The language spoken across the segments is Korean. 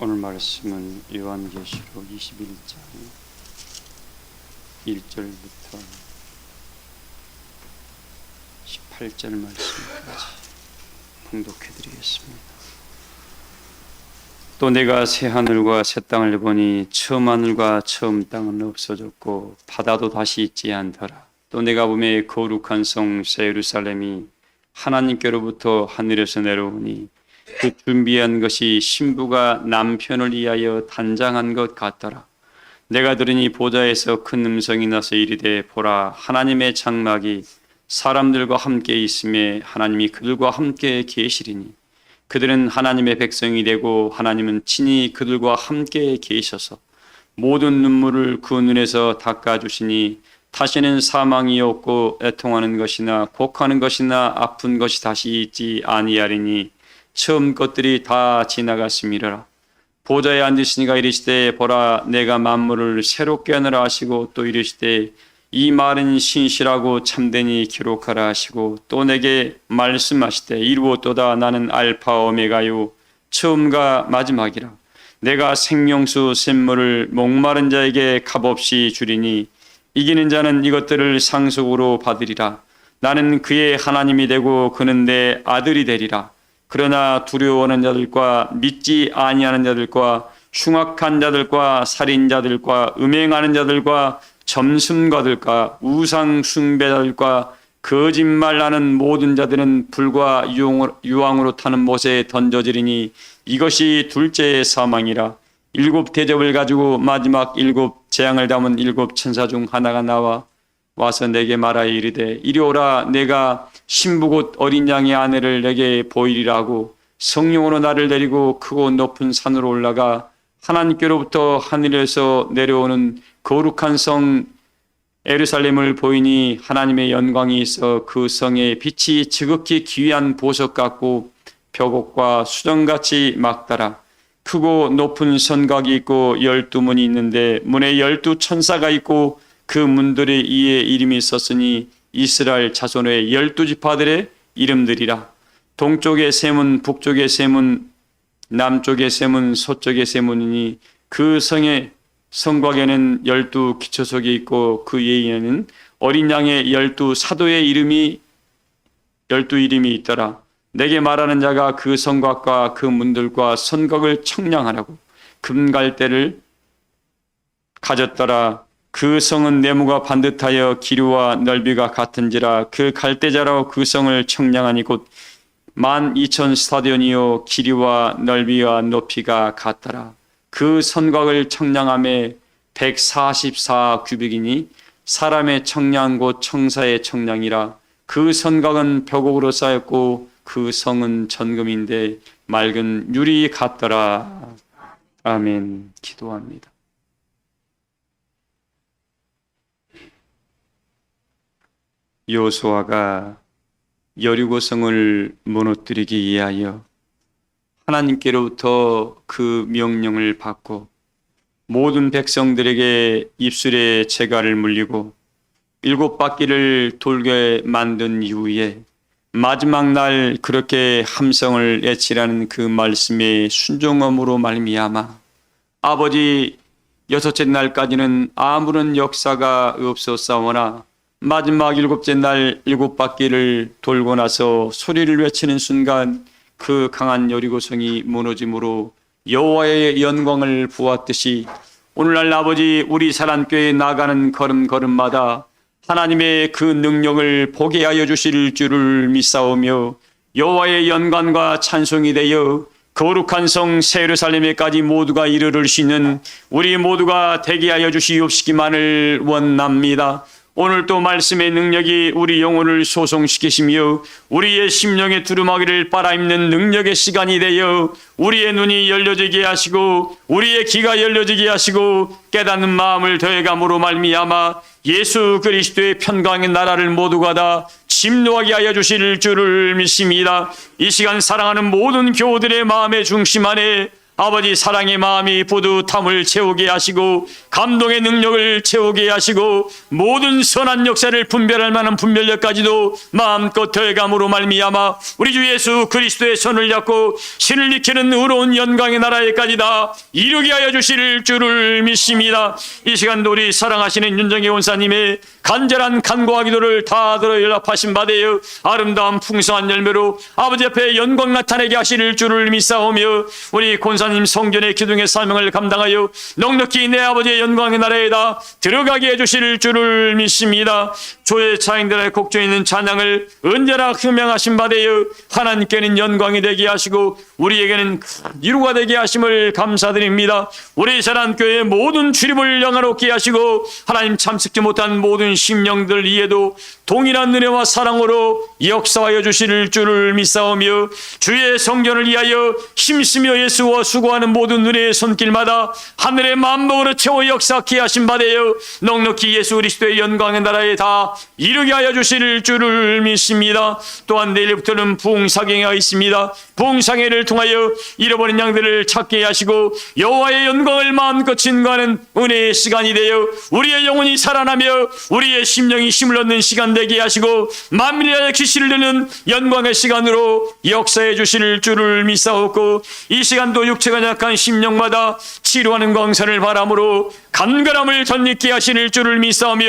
오늘 말씀은 요한계시록 21장 1절부터 18절 말씀까지 봉독해 드리겠습니다. 또 내가 새 하늘과 새 땅을 보니 처음 하늘과 처음 땅은 없어졌고 바다도 다시 있지 않더라. 또 내가 보매 거룩한 성 새 예루살렘이 하나님께로부터 하늘에서 내려오니 그 준비한 것이 신부가 남편을 위하여 단장한 것 같더라. 내가 들으니 보좌에서 큰 음성이 나서 이르되 보라, 하나님의 장막이 사람들과 함께 있음에 하나님이 그들과 함께 계시리니 그들은 하나님의 백성이 되고 하나님은 친히 그들과 함께 계셔서 모든 눈물을 그 눈에서 닦아주시니 다시는 사망이 없고 애통하는 것이나 곡하는 것이나 아픈 것이 다시 있지 아니하리니 처음 것들이 다 지나갔음이라. 보좌에 앉으시니가 이르시되 보라, 내가 만물을 새롭게 하느라 하시고 또 이르시되 이 말은 신실하고 참되니 기록하라 하시고 또 내게 말씀하시되 이루었도다. 나는 알파 오메가요 처음과 마지막이라. 내가 생명수 샘물을 목마른 자에게 값없이 주리니 이기는 자는 이것들을 상속으로 받으리라. 나는 그의 하나님이 되고 그는 내 아들이 되리라. 그러나 두려워하는 자들과 믿지 아니하는 자들과 흉악한 자들과 살인자들과 음행하는 자들과 점순가들과 우상 숭배자들과 거짓말하는 모든 자들은 불과 유황으로 타는 못에 던져지리니 이것이 둘째의 사망이라. 7 대접을 가지고 마지막 7 재앙을 담은 7 천사 중 하나가 나와 와서 내게 말하여 이르되 이리 오라. 내가 신부 곧 어린 양의 아내를 내게 보이리라고 성령으로 나를 데리고 크고 높은 산으로 올라가 하나님께로부터 하늘에서 내려오는 거룩한 성 예루살렘을 보이니 하나님의 영광이 있어 그 성의 빛이 지극히 귀한 보석 같고 벽옥과 수정같이 막달아. 크고 높은 선각이 있고 12문이 있는데 문에 12 천사가 있고 그 문들의 이에 이름이 썼으니 이스라엘 자손의 12지파들의 이름들이라. 동쪽의 세문, 북쪽의 세문, 남쪽의 세문, 서쪽의 세문이니 그 성의 성곽에는 12 기초석이 있고 그 예에는 어린 양의 12 사도의 이름이 12 이름이 있더라. 내게 말하는 자가 그 성곽과 그 문들과 성곽을 청량하라고 금갈대를 가졌더라. 그 성은 네모가 반듯하여 길이와 넓이가 같은지라. 그 갈대자로 그 성을 청량하니 곧 12,000 스타디온이요 길이와 넓이와 높이가 같더라. 그 성곽을 청량함에 144 규빅이니 사람의 청량 곧 청사의 청량이라. 그 성곽은 벽옥으로 쌓였고 그 성은 전금인데 맑은 유리 같더라. 아멘. 기도합니다. 여호수아가 여리고성을 무너뜨리기 위하여 하나님께로부터 그 명령을 받고 모든 백성들에게 입술에 재갈을 물리고 7 바퀴를 돌게 만든 이후에 마지막 날 그렇게 함성을 외치라는 그 말씀의 순종함으로 말미암아 아버지 6째 날까지는 아무런 역사가 없었사오나 마지막 7째 날 7 바퀴를 돌고 나서 소리를 외치는 순간 그 강한 여리고성이 무너짐으로 여호와의 영광을 보았듯이 오늘날 아버지 우리 사랑교회에 나가는 걸음걸음마다 하나님의 그 능력을 보게 하여 주실 줄을 믿사오며 여호와의 영광과 찬송이 되어 거룩한 성 새 예루살렘에까지 모두가 이르를 수 있는 우리 모두가 되게 하여 주시옵시기만을 원합니다. 오늘 또 말씀의 능력이 우리 영혼을 소송시키시며 우리의 심령의 두루마기를 빨아입는 능력의 시간이 되어 우리의 눈이 열려지게 하시고 우리의 귀가 열려지게 하시고 깨닫는 마음을 더해감으로 말미암아 예수 그리스도의 평강의 나라를 모두가 다 침노하게 하여 주실 줄을 믿습니다. 이 시간 사랑하는 모든 교우들의 마음의 중심 안에 아버지 사랑의 마음이 뿌듯함을 채우게 하시고 감동의 능력을 채우게 하시고 모든 선한 역사를 분별할 만한 분별력까지도 마음껏 더해감으로 말미암아 우리 주 예수 그리스도의 손을 잡고 신을 익히는 의로운 영광의 나라에까지 다 이루게 하여 주실 줄을 믿습니다. 이 시간도 우리 사랑하시는 윤정희 원사님의 간절한 간구와 기도를 다 들어 연락하신 바되어 아름다운 풍성한 열매로 아버지 앞에 영광 나타내게 하실 줄을 믿사오며 우리 권사님 성전의 기둥의 사명을 감당하여 넉넉히 내 아버지의 영광의 나라에다 들어가게 해주실 줄을 믿습니다. 조의 차인들의 곡조 있는 찬양을 언제나 흠명하신 바되어 하나님께는 영광이 되게 하시고 우리에게는 이루가 되게 하심을 감사드립니다. 우리 사랑교회 모든 출입을 영화롭게 하시고 하나님 참석지 못한 모든 심령들 이에도 동일한 은혜와 사랑으로 역사하여 주실 줄을 믿사오며 주의 성전을 위하여 힘쓰며 예수와 수고하는 모든 은혜의 손길마다 하늘의 만복으로 채워 역사케 하신 바되어 넉넉히 예수 그리스도의 영광의 나라에 다 이루게 하여 주실 줄을 믿습니다. 또한 내일부터는 부흥사경회가 있습니다. 부흥사경회를 통하여 잃어버린 양들을 찾게 하시고 여호와의 영광을 마음껏 증거하는 은혜의 시간이 되어 우리의 영혼이 살아나며 우리의 심령이 힘을 얻는 시간 되게 하시고 만민의 기시를 내는 영광의 시간으로 역사해 주실 줄을 믿사옵고 이 시간도 육체가 약한 심령마다 치료하는 광선을 바람으로 간결함을 덧입게 하실 줄을 믿사오며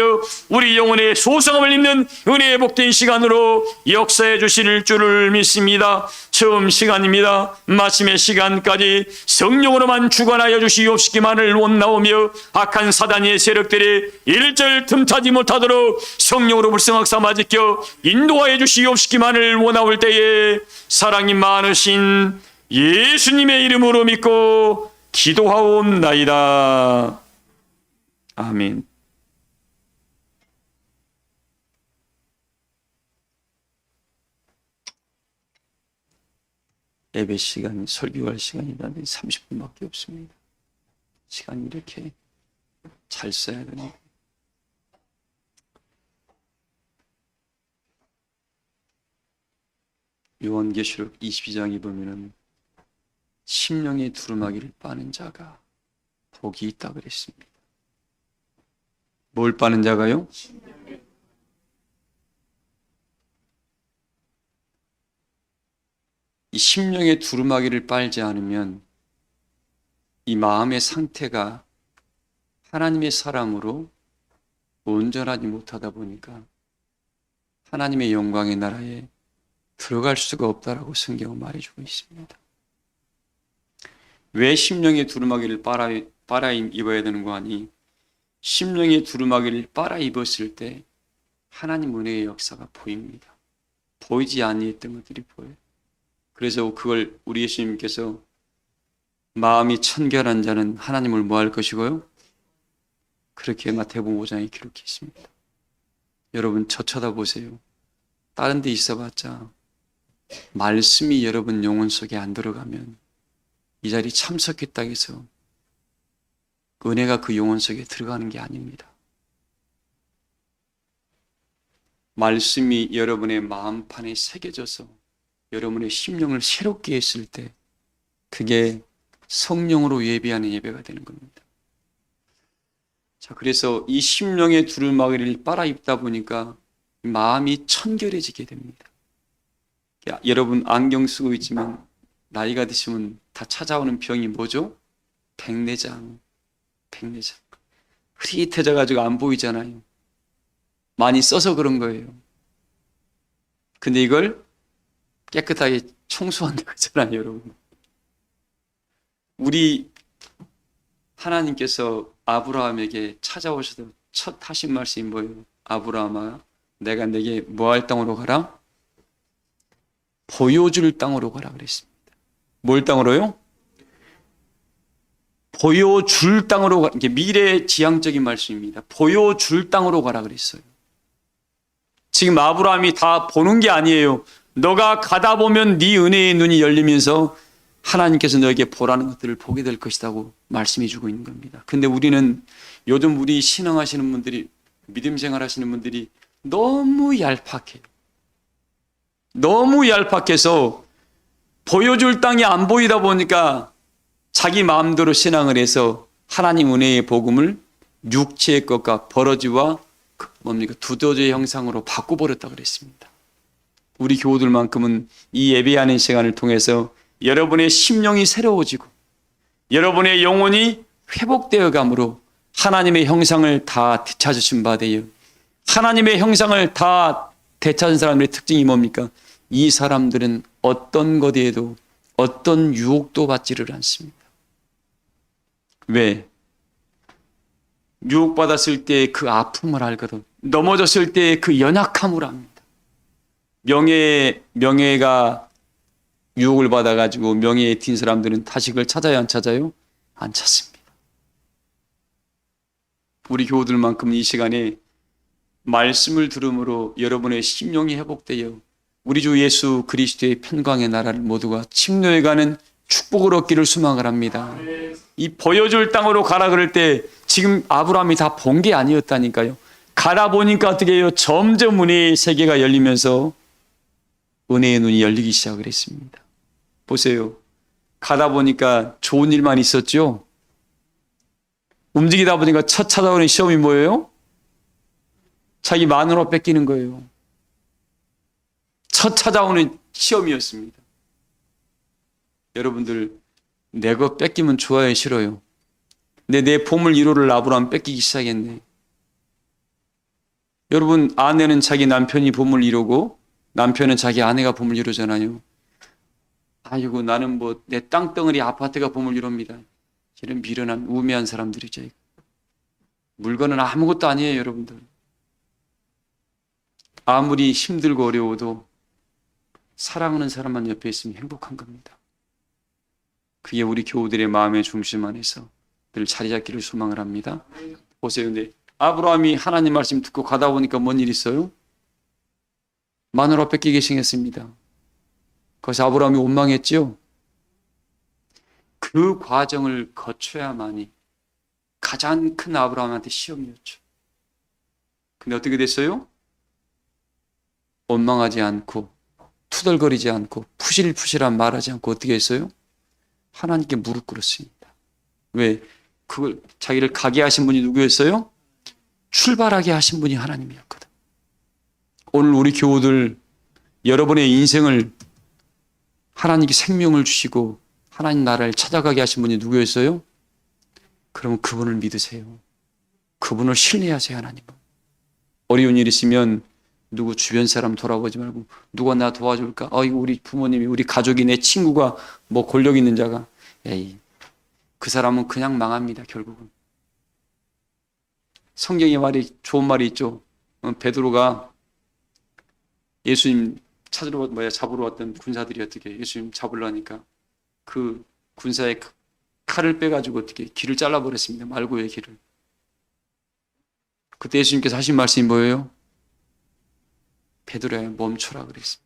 우리 영혼의 소성함을 입는 은혜의 복된 시간으로 역사해 주실 줄을 믿습니다. 처음 시간입니다. 마침의 시간까지 성령으로만 주관하여 주시옵시기만을 원나오며 악한 사단의 세력들이 일절 틈타지 못하도록 성령으로 불성악사 맞이켜 인도하여 주시옵시기만을 원하올 때에 사랑이 많으신 예수님의 이름으로 믿고 기도하옵나이다. 아멘. 예배 시간, 설교할 시간이 30분밖에 없습니다. 시간이 이렇게 잘 써야 되나? 요한계시록 22장에 보면은 심령의 두루마기를 빠는 자가 복이 있다 그랬습니다. 뭘 빠는 자가요? 이 심령의 두루마기를 빨지 않으면 이 마음의 상태가 하나님의 사람으로 온전하지 못하다 보니까 하나님의 영광의 나라에 들어갈 수가 없다라고 성경은 말해주고 있습니다. 왜 심령의 두루마기를 빨아 입어야 되는 거 아니? 심령의 두루마기를 빨아 입었을 때 하나님 은혜의 역사가 보입니다. 보이지 아니했던 것들이 보여요. 그래서 그걸 우리 예수님께서 마음이 청결한 자는 하나님을 뭐 할 것이고요? 그렇게 마태복음 5장에 기록했습니다. 여러분 저 쳐다보세요. 다른 데 있어봤자 말씀이 여러분 영혼 속에 안 들어가면 이 자리 참석했다고 해서 은혜가 그 영혼 속에 들어가는 게 아닙니다. 말씀이 여러분의 마음판에 새겨져서 여러분의 심령을 새롭게 했을 때 그게 성령으로 예배하는 예배가 되는 겁니다. 자, 그래서 이 심령의 두루마기를 빨아 입다 보니까 마음이 청결해지게 됩니다. 여러분 안경 쓰고 있지만 나이가 드시면 다 찾아오는 병이 뭐죠? 백내장. 흐릿해져가지고 안 보이잖아요. 많이 써서 그런 거예요. 근데 이걸 깨끗하게 청소한다고 하잖아요, 여러분. 우리 하나님께서 아브라함에게 찾아오셔서 첫 하신 말씀이 뭐예요? 아브라함아, 내가 내게 뭐 할 땅으로 가라? 보여줄 땅으로 가라 그랬습니다. 뭘 땅으로요? 보여줄 땅으로 가라. 이게 미래 지향적인 말씀입니다. 보여줄 땅으로 가라 그랬어요. 지금 아브라함이 다 보는 게 아니에요. 너가 가다 보면 네 은혜의 눈이 열리면서 하나님께서 너에게 보라는 것들을 보게 될 것이라고 말씀해 주고 있는 겁니다. 근데 우리는 요즘 우리 신앙하시는 분들이, 믿음 생활하시는 분들이 너무 얄팍해요. 너무 얄팍해서 보여줄 땅이 안 보이다 보니까 자기 마음대로 신앙을 해서 하나님 은혜의 복음을 육체의 것과 버러지와 두더지의 형상으로 바꿔버렸다 그랬습니다. 우리 교우들만큼은 이 예배하는 시간을 통해서 여러분의 심령이 새로워지고 여러분의 영혼이 회복되어 감으로 하나님의 형상을 다 되찾으신 바 되어 하나님의 형상을 다 되찾은 사람들의 특징이 뭡니까? 이 사람들은 어떤 것에도 어떤 유혹도 받지를 않습니다. 왜? 유혹받았을 때 그 아픔을 알거든. 넘어졌을 때 그 연약함을 압니다. 명예가 유혹을 받아가지고 명예에 튄 사람들은 다시 그걸 찾아요, 안 찾아요? 안 찾습니다. 우리 교우들만큼 이 시간에 말씀을 들음으로 여러분의 심령이 회복되어 우리 주 예수 그리스도의 평강의 나라를 모두가 침노해가는 축복을 얻기를 소망을 합니다. 이 보여줄 땅으로 가라 그럴 때 지금 아브라함이 다 본 게 아니었다니까요. 가다 보니까 어떻게 해요? 점점 은혜의 세계가 열리면서 은혜의 눈이 열리기 시작을 했습니다. 보세요. 가다 보니까 좋은 일만 있었죠. 움직이다 보니까 첫 찾아오는 시험이 뭐예요? 자기 마누라 뺏기는 거예요. 첫 찾아오는 시험이었습니다. 여러분들, 내 거 뺏기면 좋아요, 싫어요? 근데 내 보물 1호를 아브라함 뺏기기 시작했네. 여러분, 아내는 자기 남편이 보물 1호고 남편은 자기 아내가 보물 1호잖아요. 아이고, 나는 뭐 내 땅덩어리 아파트가 보물 1호입니다. 이런 미련한 우매한 사람들이죠. 물건은 아무것도 아니에요, 여러분들. 아무리 힘들고 어려워도 사랑하는 사람만 옆에 있으면 행복한 겁니다. 그게 우리 교우들의 마음의 중심 안에서 늘 자리 잡기를 소망을 합니다. 보세요. 근데 아브라함이 하나님 말씀 듣고 가다 보니까 뭔 일 있어요? 마누라 뺏기게 생겼습니다. 그래서 아브라함이 원망했지요. 그 과정을 거쳐야만이 가장 큰 아브라함한테 시험이었죠. 근데 어떻게 됐어요? 원망하지 않고 투덜거리지 않고 푸실푸실한 말하지 않고 어떻게 했어요? 하나님께 무릎 꿇었습니다. 왜? 그걸 자기를 가게 하신 분이 누구였어요? 출발하게 하신 분이 하나님이었거든. 오늘 우리 교우들 여러분의 인생을 하나님께 생명을 주시고 하나님 나라를 찾아가게 하신 분이 누구였어요? 그러면 그분을 믿으세요. 그분을 신뢰하세요. 하나님은. 어려운 일 있으면 누구 주변 사람 돌아보지 말고 누가 나 도와줄까? 이거 우리 부모님이 우리 가족이 내 친구가 뭐 권력 있는 자가 에이, 그 사람은 그냥 망합니다. 결국은. 성경의 말이 좋은 말이 있죠. 베드로가 예수님 잡으러 왔던 군사들이 어떻게 예수님 잡으려니까 그 군사의 칼을 빼가지고 어떻게 길을 잘라버렸습니다. 말고의 길을. 그때 예수님께서 하신 말씀이 뭐예요? 베드로야 멈춰라 그랬습니다.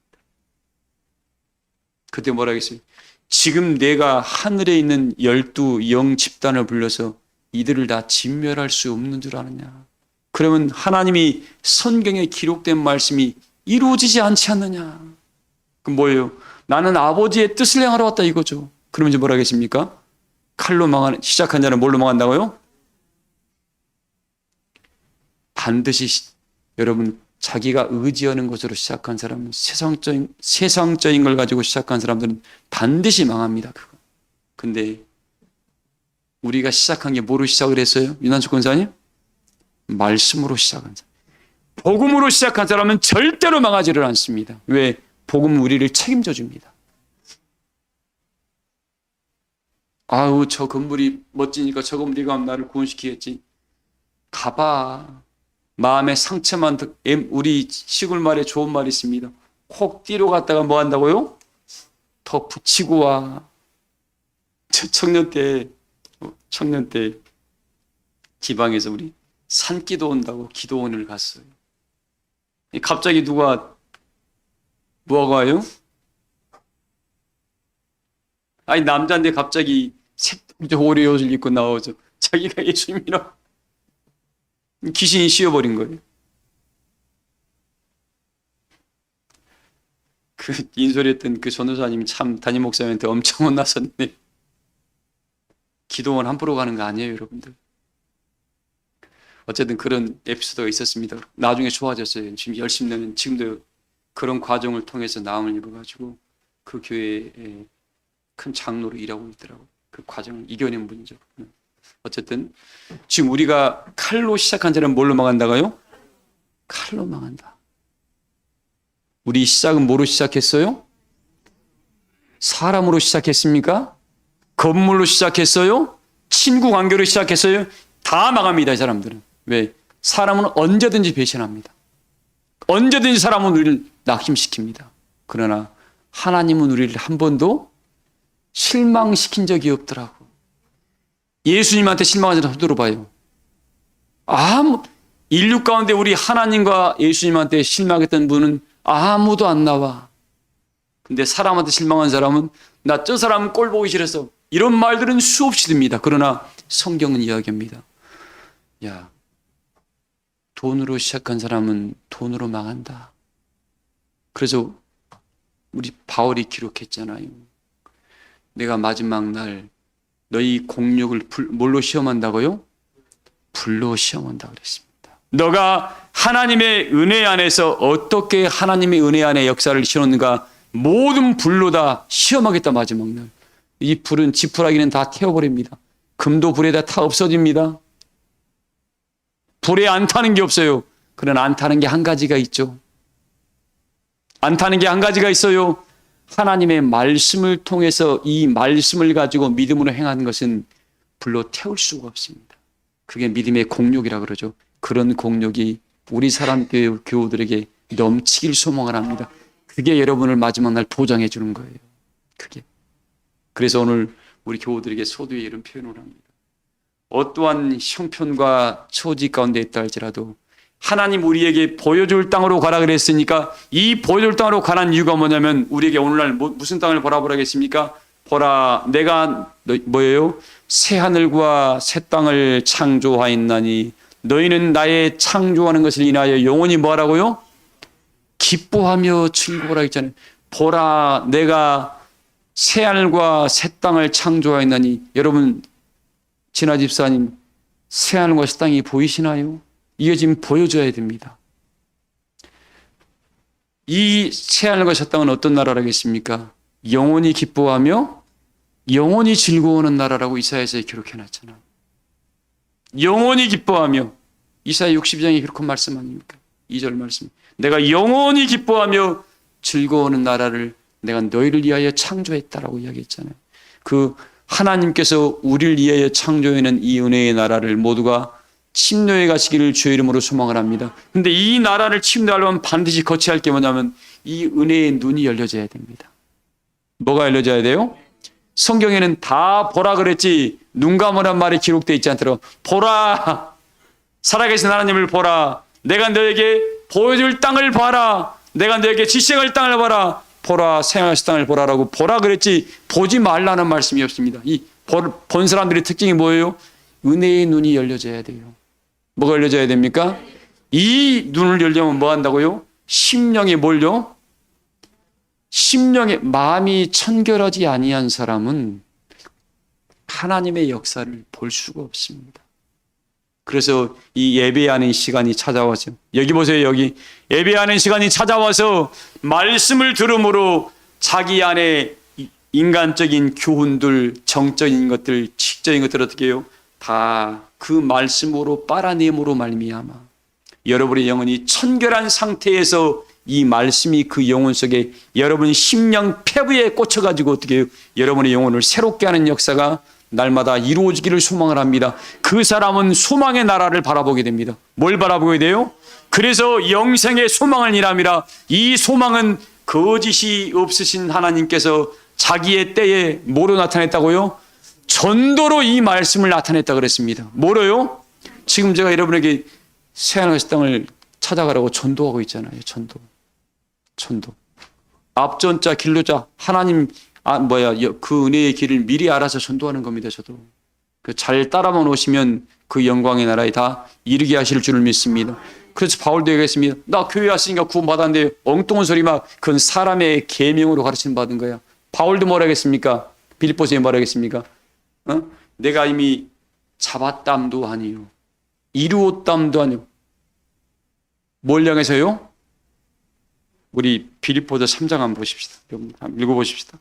그때 뭐라 했어요? 지금 내가 하늘에 있는 12영 집단을 불러서 이들을 다 진멸할 수 없는 줄 아느냐. 그러면 하나님이 성경에 기록된 말씀이 이루어지지 않지 않느냐. 그럼 뭐예요? 나는 아버지의 뜻을 행하러 왔다 이거죠. 그러면 이제 뭐라 하겠습니까? 칼로 시작한 자는 뭘로 망한다고요? 반드시 여러분 자기가 의지하는 것으로 시작한 사람은 세상적인 걸 가지고 시작한 사람들은 반드시 망합니다. 그거. 근데 우리가 시작한 게 뭐로 시작을 했어요? 윤한숙 권사님? 말씀으로 시작한 사람. 복음으로 시작한 사람은 절대로 망하지를 않습니다. 왜? 복음은 우리를 책임져 줍니다. 아우 저 건물이 멋지니까 저 건물이 가면 나를 구원시키겠지. 가봐. 마음의 상처만 우리 시골 말에 좋은 말이 있습니다. 콕 띠로 갔다가 뭐 한다고요? 더 붙이고 와. 저 청년 때 지방에서 우리 산기도 온다고 기도원을 갔어요. 갑자기 누가 뭐하고 와요? 아니 남자인데 갑자기 색동저 오래 옷을 입고 나오죠. 자기가 예수님이라 귀신이 씌워버린 거예요. 그 인솔했던 그 전도사님이 참 담임 목사님한테 엄청 혼났었네. 기도원 함부로 가는 거 아니에요, 여러분들. 어쨌든 그런 에피소드가 있었습니다. 나중에 좋아졌어요. 지금 열심히 내는 지금도 그런 과정을 통해서 나음을 입어가지고 그 교회에 큰 장로로 일하고 있더라고요. 그 과정을 이겨낸 분이죠. 어쨌든 지금 우리가 칼로 시작한 자는 뭘로 망한다고요? 칼로 망한다. 우리 시작은 뭐로 시작했어요? 사람으로 시작했습니까? 건물로 시작했어요? 친구 관계로 시작했어요? 다 망합니다, 이 사람들은. 왜? 사람은 언제든지 배신합니다. 언제든지 사람은 우리를 낙심시킵니다. 그러나 하나님은 우리를 한 번도 실망시킨 적이 없더라고. 예수님한테 실망한 사람 들어봐요. 인류 가운데 우리 하나님과 예수님한테 실망했던 분은 아무도 안 나와. 근데 사람한테 실망한 사람은 나 저 사람 꼴 보기 싫어서 이런 말들은 수없이 듭니다. 그러나 성경은 이야기합니다. 야, 돈으로 시작한 사람은 돈으로 망한다. 그래서 우리 바울이 기록했잖아요. 내가 마지막 날 너희 공력을 뭘로 시험한다고요? 불로 시험한다 그랬습니다. 너가 하나님의 은혜 안에서 어떻게 하나님의 은혜 안에 역사를 실었는가 모든 불로 다 시험하겠다. 마지막 날 이 불은 지푸라기는 다 태워버립니다. 금도 불에다 타 없어집니다. 불에 안 타는 게 없어요. 그러나 안 타는 게 한 가지가 있죠. 안 타는 게 한 가지가 있어요. 하나님의 말씀을 통해서 이 말씀을 가지고 믿음으로 행하는 것은 불로 태울 수가 없습니다. 그게 믿음의 공력이라 그러죠. 그런 공력이 우리 사람교회 교우들에게 넘치길 소망을 합니다. 그게 여러분을 마지막 날 보장해 주는 거예요. 그게. 그래서 오늘 우리 교우들에게 소두에 이런 표현을 합니다. 어떠한 형편과 처지 가운데 있다 할지라도 하나님 우리에게 보여줄 땅으로 가라 그랬으니까 이 보여줄 땅으로 가는 이유가 뭐냐면 우리에게 오늘날 무슨 땅을 보라보라 하겠습니까? 보라 내가 뭐예요? 새 하늘과 새 땅을 창조하였나니 너희는 나의 창조하는 것을 인하여 영원히 뭐하라고요? 기뻐하며 즐거워라 했잖아요. 보라 내가 새 하늘과 새 땅을 창조하였나니 여러분 진아 집사님 새 하늘과 새 땅이 보이시나요? 이게 지금 보여줘야 됩니다. 이 새 하늘과 새 땅은 어떤 나라라겠습니까? 영원히 기뻐하며 영원히 즐거워하는 나라라고 이사야서에 기록해놨잖아요. 영원히 기뻐하며 이사야 62장에 그렇게 말씀 아닙니까? 2절 말씀. 내가 영원히 기뻐하며 즐거워하는 나라를 내가 너희를 위하여 창조했다라고 이야기했잖아요. 그 하나님께서 우리를 위하여 창조해낸 이 은혜의 나라를 모두가 침노해 가시기를 주의 이름으로 소망을 합니다. 근데 이 나라를 침노하려면 반드시 거쳐야 할 게 뭐냐면 이 은혜의 눈이 열려져야 됩니다. 뭐가 열려져야 돼요? 성경에는 다 보라 그랬지 눈 감으란 말이 기록되어 있지 않도록 보라 살아계신 하나님을 보라 내가 너에게 보여줄 땅을 봐라 내가 너에게 지시할 땅을 봐라 보라 생활의 땅을 보라라고 보라 그랬지 보지 말라는 말씀이 없습니다. 이 본 사람들의 특징이 뭐예요? 은혜의 눈이 열려져야 돼요. 뭐가 열려져야 됩니까? 이 눈을 열려면 뭐 한다고요? 심령이 뭘요? 심령의 마음이 천결하지 아니한 사람은 하나님의 역사를 볼 수가 없습니다. 그래서 이 예배하는 시간이 찾아와서 여기 보세요. 여기 예배하는 시간이 찾아와서 말씀을 들음으로 자기 안에 인간적인 교훈들, 정적인 것들, 지적인 것들 어떻게 해요? 다 그 말씀으로 빨아내므로 말미암아 여러분의 영혼이 천결한 상태에서 이 말씀이 그 영혼 속에 여러분 심령 폐부에 꽂혀가지고 어떻게 해요? 여러분의 영혼을 새롭게 하는 역사가 날마다 이루어지기를 소망을 합니다. 그 사람은 소망의 나라를 바라보게 됩니다. 뭘 바라보게 돼요? 그래서 영생의 소망을 일함이라. 이 소망은 거짓이 없으신 하나님께서 자기의 때에 뭐로 나타냈다고요? 전도로 이 말씀을 나타냈다 그랬습니다. 뭐로요? 지금 제가 여러분에게 새하늘의 땅을 찾아가라고 전도하고 있잖아요. 전도. 앞전자 길로자 하나님 그 은혜의 길을 미리 알아서 전도하는 겁니다. 저도 잘 따라만 오시면 그 영광의 나라에 다 이르게 하실 줄을 믿습니다. 그래서 바울도 얘기했습니다. 나 교회 왔으니까 구원 받았는데 엉뚱한 소리 막 그건 사람의 계명으로 가르침 받은 거야. 바울도 뭐라 하겠습니까? 빌립보서에 뭐라 하겠습니까? 내가 이미 잡았담도 아니요 이루었담도 아니요. 뭘 향해서요? 우리 빌립보서 3장 한번 보십시다. 한번 읽어보십시다.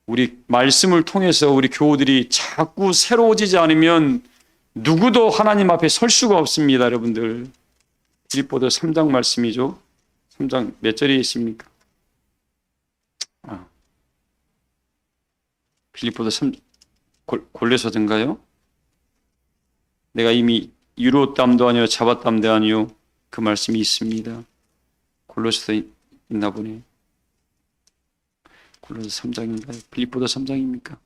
우리 말씀을 통해서 우리 교우들이 자꾸 새로워지지 않으면 누구도 하나님 앞에 설 수가 없습니다. 여러분들, 빌립보서 3장 말씀이죠. 3장 몇 절에 있습니까? 빌립보서 3 골레서든가요? 내가 이미 이루었담도 아니요 잡았담도 아니요 그 말씀이 있습니다. 골로새서 있나 보네. 골로새 3장인가요? 빌립보서 3장입니까?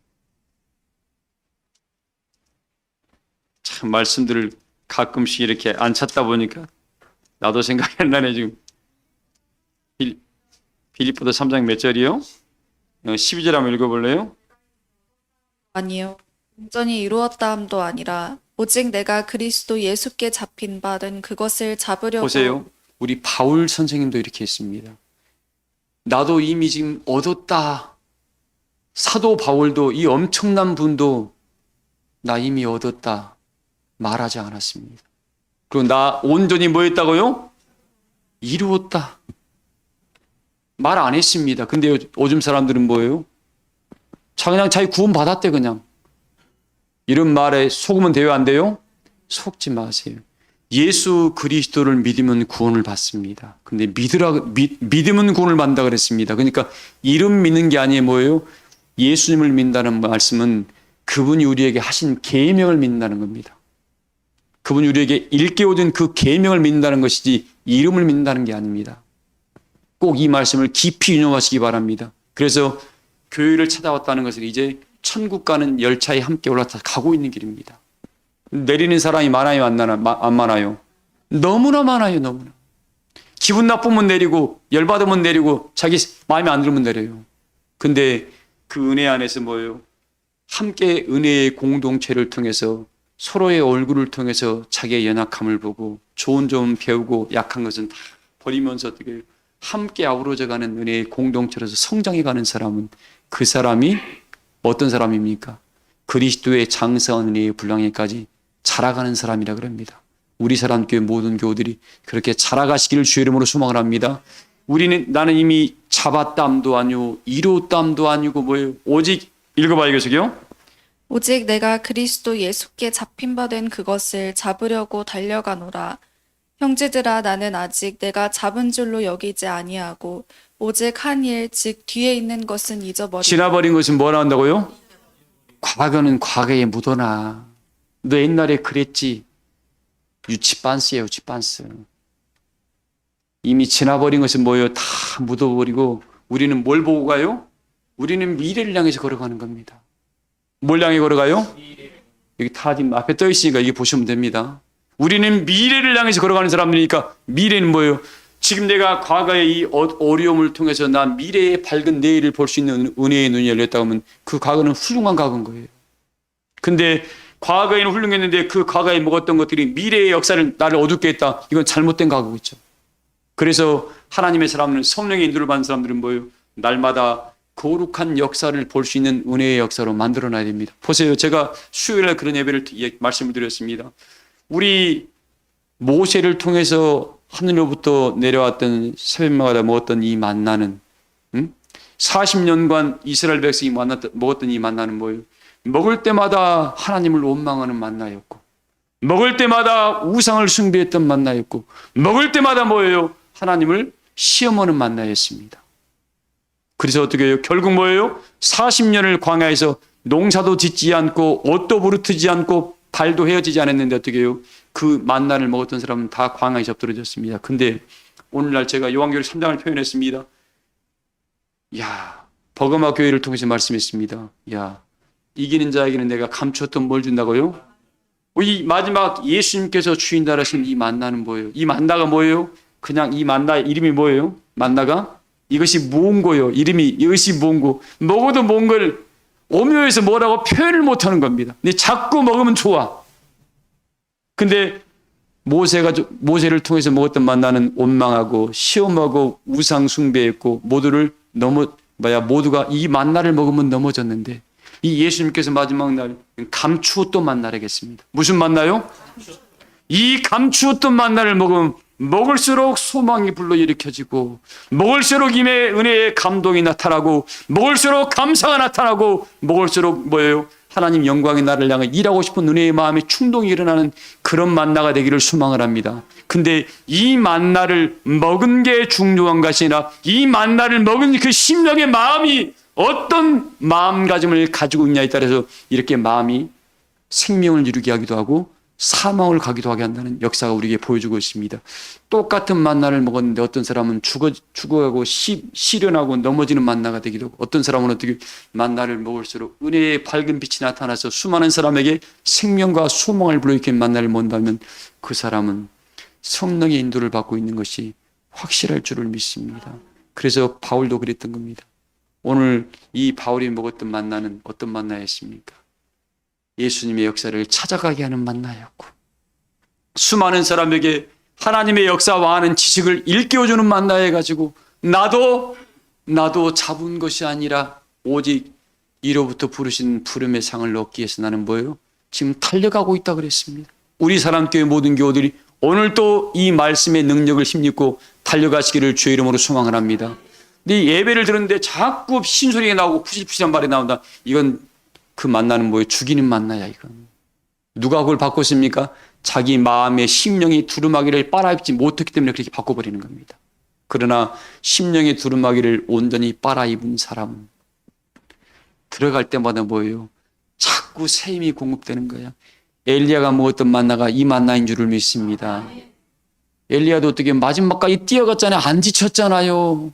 참 말씀들을 가끔씩 이렇게 안 찾다 보니까 나도 생각이 안 나네 지금. 빌립보서 3장 몇 절이요? 12절 한번 읽어볼래요? 아니요. 온전히 이루었다함도 아니라 오직 내가 그리스도 예수께 잡힌 바 된 그것을 잡으려고. 보세요. 우리 바울 선생님도 이렇게 했습니다. 나도 이미 지금 얻었다. 사도 바울도 이 엄청난 분도 나 이미 얻었다 말하지 않았습니다. 그리고 나 온전히 뭐 했다고요? 이루었다. 말 안 했습니다. 근데 요즘 사람들은 뭐예요? 그냥 자기 구원 받았대 그냥. 이런 말에 속으면 돼요 안 돼요? 속지 마세요. 예수 그리스도를 믿으면 구원을 받습니다. 근데 믿으면 구원을 받는다 그랬습니다. 그러니까 이름 믿는 게 아니에요. 뭐예요? 예수님을 믿는다는 말씀은 그분이 우리에게 하신 계명을 믿는다는 겁니다. 그분이 우리에게 일깨워준 그 계명을 믿는다는 것이지 이름을 믿는다는 게 아닙니다. 꼭 이 말씀을 깊이 유념하시기 바랍니다. 그래서 교회를 찾아왔다는 것은 이제 천국 가는 열차에 함께 올라타 가고 있는 길입니다. 내리는 사람이 많아요, 안 많아요? 너무나 많아요, 너무나. 기분 나쁘면 내리고, 열받으면 내리고, 자기 마음에 안 들면 내려요. 근데 그 은혜 안에서 뭐예요? 함께 은혜의 공동체를 통해서 서로의 얼굴을 통해서 자기의 연약함을 보고 좋은 점 배우고 약한 것은 다 버리면서 어떻게 함께 아우러져가는 은혜의 공동체로서 성장해가는 사람은 그 사람이 어떤 사람입니까? 그리스도의 장성한 은혜의 분량에까지 자라가는 사람이라 그럽니다. 우리 사람교회 모든 교우들이 그렇게 자라가시기를 주의 이름으로 소망을 합니다. 나는 이미 잡았담도 아니고 이루었담도 아니고 뭐예요? 오직 읽어봐요 계속요. 오직 내가 그리스도 예수께 잡힌 바 된 그것을 잡으려고 달려가노라. 형제들아 나는 아직 내가 잡은 줄로 여기지 아니하고 오직 한 일 즉 뒤에 있는 것은 잊어버리고. 지나버린 것은 뭐라 한다고요? 과거는 과거에 묻어놔. 너 옛날에 그랬지. 유치반스예요, 유치반스. 이미 지나버린 것은 뭐예요? 다 묻어버리고 우리는 뭘 보고 가요? 우리는 미래를 향해서 걸어가는 겁니다. 뭘 향해 걸어가요? 여기 다 지금 앞에 떠 있으니까 이게 보시면 됩니다. 우리는 미래를 향해서 걸어가는 사람들이니까 미래는 뭐예요? 지금 내가 과거의 이 어려움을 통해서 난 미래의 밝은 내일을 볼 수 있는 은혜의 눈이 열렸다고 하면 그 과거는 훌륭한 과거인 거예요. 근데 과거에는 훌륭했는데 그 과거에 먹었던 것들이 미래의 역사를 나를 어둡게 했다. 이건 잘못된 과거겠죠. 그래서 하나님의 사람은 성령의 인도를 받는 사람들은 뭐예요? 날마다 거룩한 역사를 볼 수 있는 은혜의 역사로 만들어놔야 됩니다. 보세요. 제가 수요일에 그런 예배를 말씀을 드렸습니다. 우리 모세를 통해서 하늘로부터 내려왔던 새벽마다 먹었던 이 만나는 40년간 이스라엘 백성이 먹었던 이 만나는 뭐예요? 먹을 때마다 하나님을 원망하는 만나였고 먹을 때마다 우상을 숭배했던 만나였고 먹을 때마다 뭐예요? 하나님을 시험하는 만나였습니다. 그래서 어떻게 해요? 결국 뭐예요? 40년을 광야에서 농사도 짓지 않고 옷도 부르트지 않고 발도 헤어지지 않았는데 어떻게 해요? 그 만나를 먹었던 사람은 다 광야에 접들어졌습니다. 근데 오늘날 제가 요한계시록 3장을 표현했습니다. 야, 버가마 교회를 통해서 말씀했습니다. 야, 이기는 자에게는 내가 감추었던 뭘 준다고요? 이 마지막 예수님께서 주인다 하신 이 만나는 뭐예요? 이 만나가 뭐예요? 그냥 이 만나의 이름이 뭐예요? 만나가 이것이 무언고요. 이름이 이것이 무언고. 먹어도 뭔 걸 오묘해서 뭐라고 표현을 못하는 겁니다. 근데 자꾸 먹으면 좋아. 근데 모세를 통해서 먹었던 만나는 원망하고 시험하고 우상 숭배했고 모두가 이 만나를 먹으면 넘어졌는데 이 예수님께서 마지막 날 감추었던 만나를 겠습니다. 무슨 만나요? 이 감추었던 만나를 먹으면 먹을수록 소망이 불러일으켜지고, 먹을수록 임의 은혜의 감동이 나타나고, 먹을수록 감사가 나타나고, 먹을수록 뭐예요? 하나님 영광의 나를 향해 일하고 싶은 은혜의 마음에 충동이 일어나는 그런 만나가 되기를 소망을 합니다. 근데 이 만나를 먹은 게 중요한 것이 아니라 이 만나를 먹은 그 심령의 마음이 어떤 마음가짐을 가지고 있냐에 따라서 이렇게 마음이 생명을 이루게 하기도 하고 사망을 가기도 하게 한다는 역사가 우리에게 보여주고 있습니다. 똑같은 만나를 먹었는데 어떤 사람은 죽어가고 시련하고 넘어지는 만나가 되기도 하고, 어떤 사람은 어떻게 만나를 먹을수록 은혜의 밝은 빛이 나타나서 수많은 사람에게 생명과 소망을 불러일으키는 만나를 먹는다면 그 사람은 성령의 인도를 받고 있는 것이 확실할 줄을 믿습니다. 그래서 바울도 그랬던 겁니다. 오늘 이 바울이 먹었던 만나는 어떤 만나였습니까? 예수님의 역사를 찾아가게 하는 만나였고, 수많은 사람에게 하나님의 역사와 하는 지식을 일깨워주는 만나여가지고 나도 잡은 것이 아니라 오직 이로부터 부르신 부름의 상을 얻기 위해서 나는 뭐예요? 지금 달려가고 있다 그랬습니다. 우리 사람교회 모든 교우들이 오늘도 이 말씀의 능력을 힘입고 달려가시기를 주의 이름으로 소망을 합니다. 근데 예배를 들었는데 자꾸 신소리가 나오고 푸실푸실한 말이 나온다. 이건 그 만나는 뭐예요? 죽이는 만나야 이건. 누가 그걸 바꿨습니까? 자기 마음의 심령이 두루마기를 빨아입지 못했기 때문에 그렇게 바꿔버리는 겁니다. 그러나 심령의 두루마기를 온전히 빨아입은 사람은 들어갈 때마다 뭐예요? 자꾸 새 힘이 공급되는 거야. 엘리야가 먹었던 만나가 이 만나인 줄을 믿습니다. 엘리야도 어떻게 마지막까지 뛰어갔잖아요. 안 지쳤잖아요.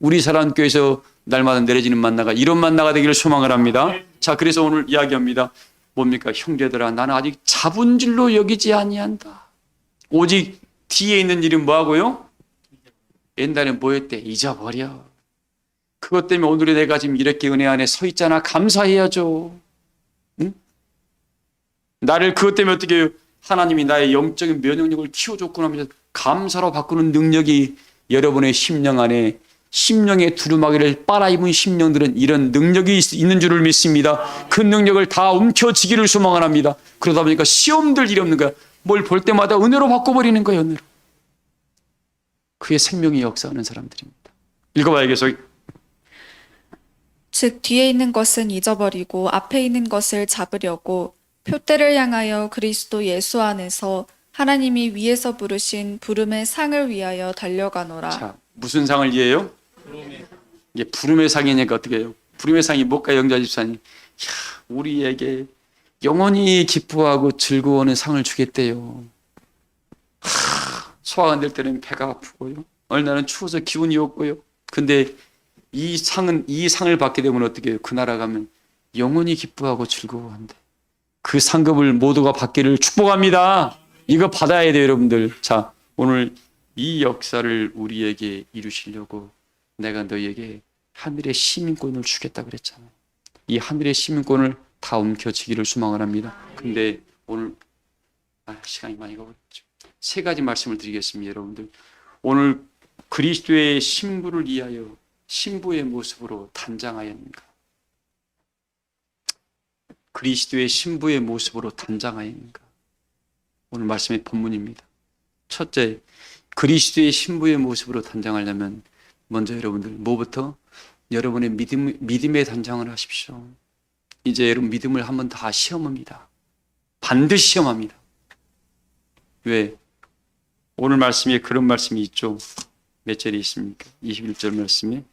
우리 사람교회에서 날마다 내려지는 만나가 이런 만나가 되기를 소망을 합니다. 자, 그래서 오늘 이야기합니다. 뭡니까? 형제들아, 나는 아직 잡은 줄로 여기지 아니한다. 오직 뒤에 있는 일은 뭐하고요? 옛날에 뭐였대? 잊어버려. 그것 때문에 오늘의 내가 지금 이렇게 은혜 안에 서 있잖아. 감사해야죠. 응? 나를 그것 때문에 어떻게 해요? 하나님이 나의 영적인 면역력을 키워줬구나 하면서 감사로 바꾸는 능력이 여러분의 심령 안에, 심령의 두루마기를 빨아입은 심령들은 이런 능력이 있는 줄을 믿습니다. 그 능력을 다 움켜쥐기를 소망을 합니다. 그러다 보니까 시험들 일이 없는 거야. 뭘 볼 때마다 은혜로 바꿔버리는 거예요. 은혜로. 그게 생명의 역사하는 사람들입니다. 읽어봐야겠어요. 즉 뒤에 있는 것은 잊어버리고 앞에 있는 것을 잡으려고 표대를 향하여 그리스도 예수 안에서 하나님이 위에서 부르신 부름의 상을 위하여 달려가노라. 자, 무슨 상을 위해요? 이게 부름의 상이니까 어떻게 해요? 부름의 상이 뭘까요, 영자 집사님? 우리에게 영원히 기뻐하고 즐거워하는 상을 주겠대요. 소화가 안 될 때는 배가 아프고요. 어느 날은 추워서 기운이 없고요. 근데 이 상을 받게 되면 어떻게 해요? 그 나라 가면 영원히 기뻐하고 즐거워한대. 그 상급을 모두가 받기를 축복합니다. 이거 받아야 돼요, 여러분들. 자, 오늘 이 역사를 우리에게 이루시려고 내가 너희에게 하늘의 시민권을 주겠다 그랬잖아요. 이 하늘의 시민권을 다 움켜쥐기를 소망을 합니다. 근데 오늘 시간이 많이 가버렸죠. 세 가지 말씀을 드리겠습니다, 여러분들. 오늘 그리스도의 신부를 위하여 신부의 모습으로 단장하였는가? 그리스도의 신부의 모습으로 단장하였는가? 오늘 말씀의 본문입니다. 첫째, 그리스도의 신부의 모습으로 단장하려면 먼저 여러분들 뭐부터? 여러분의 믿음의 단장을 하십시오. 이제 여러분 믿음을 한번 다 시험합니다. 반드시 시험합니다. 왜? 오늘 말씀에 그런 말씀이 있죠. 몇 절이 있습니까? 21절 말씀에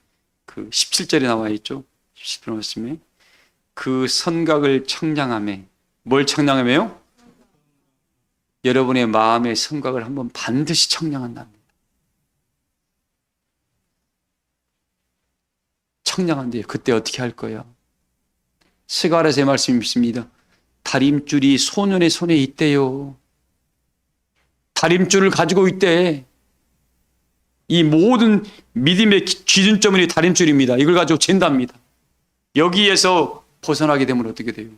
그 17절에 나와 있죠. 17절 말씀에 그 선각을 청량함에 뭘 청량함에요? 여러분의 마음의 선각을 한번 반드시 청량한답니다. 청량한데요. 그때 어떻게 할 거예요? 스가랴서의 말씀이 있습니다. 다림줄이 소년의 손에 있대요. 다림줄을 가지고 있대. 이 모든 믿음의 기준점은 다림줄입니다. 이걸 가지고 잰답니다. 여기에서 벗어나게 되면 어떻게 돼요?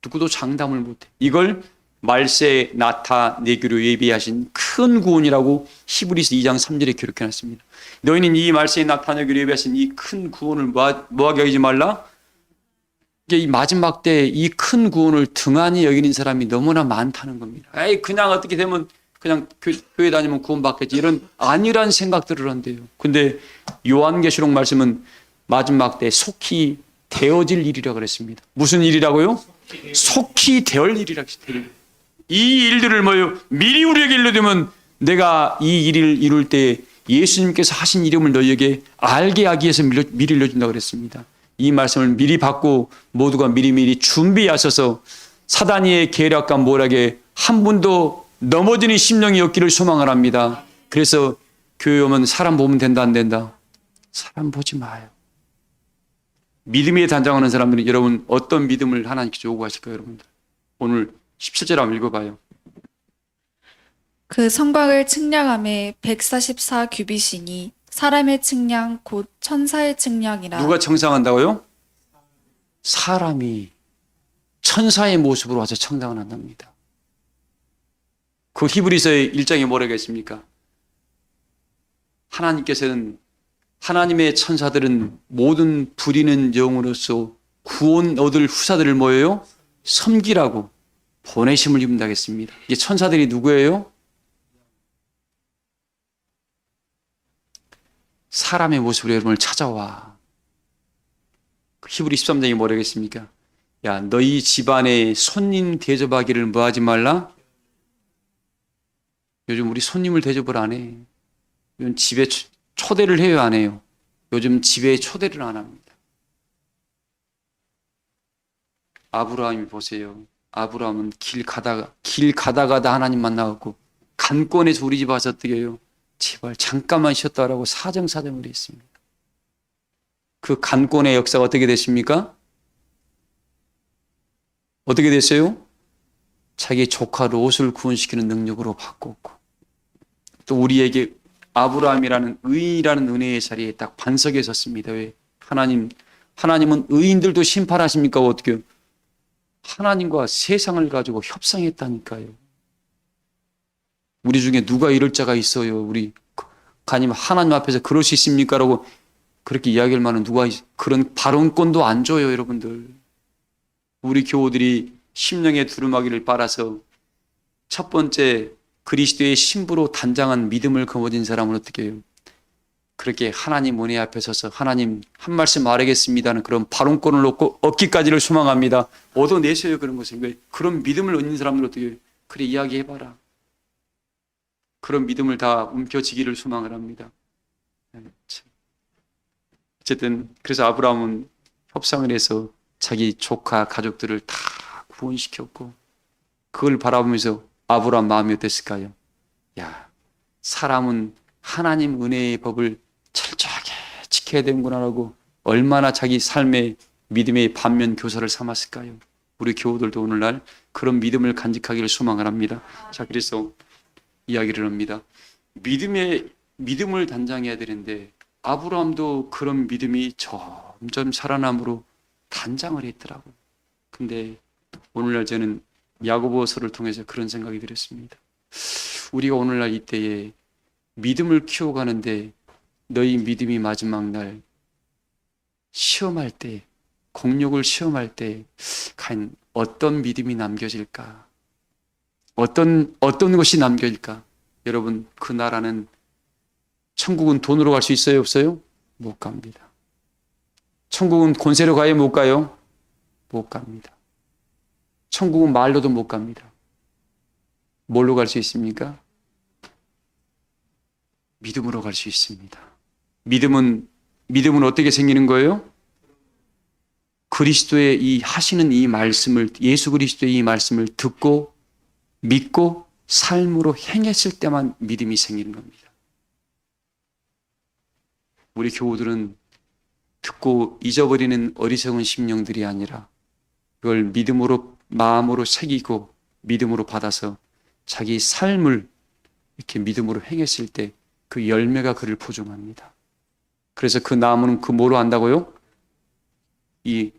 누구도 장담을 못해. 이걸 말세에 나타내기로 예비하신 큰 구원이라고 히브리서 2장 3절에 기록해놨습니다. 너희는 이 말세에 나타내기로 예비하신 이 큰 구원을 뭐하게 하지 말라? 이게 이 마지막 때 이 큰 구원을 등한히 여기는 사람이 너무나 많다는 겁니다. 에이, 그냥 어떻게 되면 그냥 교회 다니면 구원받겠지. 이런 아니란 생각들을 한대요. 근데 요한계시록 말씀은 마지막 때 속히 되어질 일이라고 그랬습니다. 무슨 일이라고요? 속히 되어질 일이라고 했어요. 이 일들을 뭐요? 미리 우리에게 일러주면 내가 이 일을 이룰 때 예수님께서 하신 이름을 너희에게 알게 하기 위해서 미리 일러준다고 그랬습니다. 이 말씀을 미리 받고 모두가 미리미리 준비하셔서 사단의 계략과 모략에 한 분도 넘어지는 심령이 없기를 소망을 합니다. 그래서 교회 오면 사람 보면 된다 안 된다? 사람 보지 마요. 믿음에 단장하는 사람들은 여러분 어떤 믿음을 하나님께 요구하실까요, 여러분들? 오늘 17절 한번 읽어봐요. 그 성곽을 측량함에 144 규빗이니 사람의 측량 곧 천사의 측량이라. 누가 청상한다고요? 사람이 천사의 모습으로 와서 청상을 한답니다. 그 히브리서의 1장에 뭐라고 했습니까? 하나님께서는 하나님의 천사들은 모든 부리는 영으로서 구원 얻을 후사들을 뭐예요? 섬기라고 보내심을 입는다고 했습니다. 이게 천사들이 누구예요? 사람의 모습으로 여러분을 찾아와. 히브리 13장에 뭐라고 했습니까? 야, 너희 집안에 손님 대접하기를 뭐하지 말라? 요즘 우리 손님을 대접을 안 해. 요즘 집에 초대를 해요, 안 해요? 요즘 집에 초대를 안 합니다. 아브라함이 보세요. 아브라함은 길 가다가다 하나님 만나갖고 간권에서 우리 집 와서 어떻게 해요? 제발 잠깐만 쉬었다라고 사정사정을 했습니다. 그 간권의 역사가 어떻게 됐습니까? 어떻게 됐어요? 자기 조카 롯을 구원시키는 능력으로 바꿨고, 또 우리에게 아브라함이라는 의인이라는 은혜의 자리에 딱 반석에 섰습니다. 왜? 하나님은 의인들도 심판하십니까? 어떻게? 하나님과 세상을 가지고 협상했다니까요. 우리 중에 누가 이럴 자가 있어요? 우리 하나님 앞에서 그럴 수 있습니까? 라고 그렇게 이야기할 만한 누가 그런 발언권도 안 줘요, 여러분들. 우리 교우들이 심령의 두루마기를 빨아서 첫 번째 그리스도의 신부로 단장한 믿음을 거머쥔 사람은 어떻게 해요? 그렇게 하나님 은혜 앞에 서서 하나님 한 말씀 말하겠습니다는 그런 발언권을 얻기까지를 소망합니다. 얻어내셔요, 그런 것을. 왜? 그런 믿음을 얻는 사람들 어떻게 해요? 그래, 이야기해봐라. 그런 믿음을 다 움켜쥐기를 소망을 합니다. 어쨌든 그래서 아브라함은 협상을 해서 자기 조카 가족들을 다 구원시켰고, 그걸 바라보면서 아브라함 마음이 어땠을까요? 야, 사람은 하나님 은혜의 법을 철저하게 지켜야 되는구나라고 얼마나 자기 삶의 믿음의 반면 교사를 삼았을까요? 우리 교우들도 오늘날 그런 믿음을 간직하기를 소망을 합니다. 자, 그래서 이야기를 합니다. 믿음을 단장해야 되는데 아브라함도 그런 믿음이 점점 살아남으로 단장을 했더라고요. 근데 오늘날 저는 야고보서를 통해서 그런 생각이 들었습니다. 우리가 오늘날 이때에 믿음을 키워가는데 너희 믿음이 마지막 날 시험할 때, 공력을 시험할 때 과연 어떤 믿음이 남겨질까? 어떤 것이 남겨질까? 여러분, 그 나라는 천국은 돈으로 갈 수 있어요, 없어요? 못 갑니다. 천국은 권세로 가요, 못 가요? 못 갑니다. 천국은 말로도 못 갑니다. 뭘로 갈 수 있습니까? 믿음으로 갈 수 있습니다. 믿음은 어떻게 생기는 거예요? 그리스도의 하시는 이 말씀을, 예수 그리스도의 이 말씀을 듣고 믿고 삶으로 행했을 때만 믿음이 생기는 겁니다. 우리 교우들은 듣고 잊어버리는 어리석은 심령들이 아니라 그걸 믿음으로, 마음으로 새기고 믿음으로 받아서 자기 삶을 이렇게 믿음으로 행했을 때 그 열매가 그를 포종합니다. 그래서 그 나무는 그 뭐로 안다고요? 이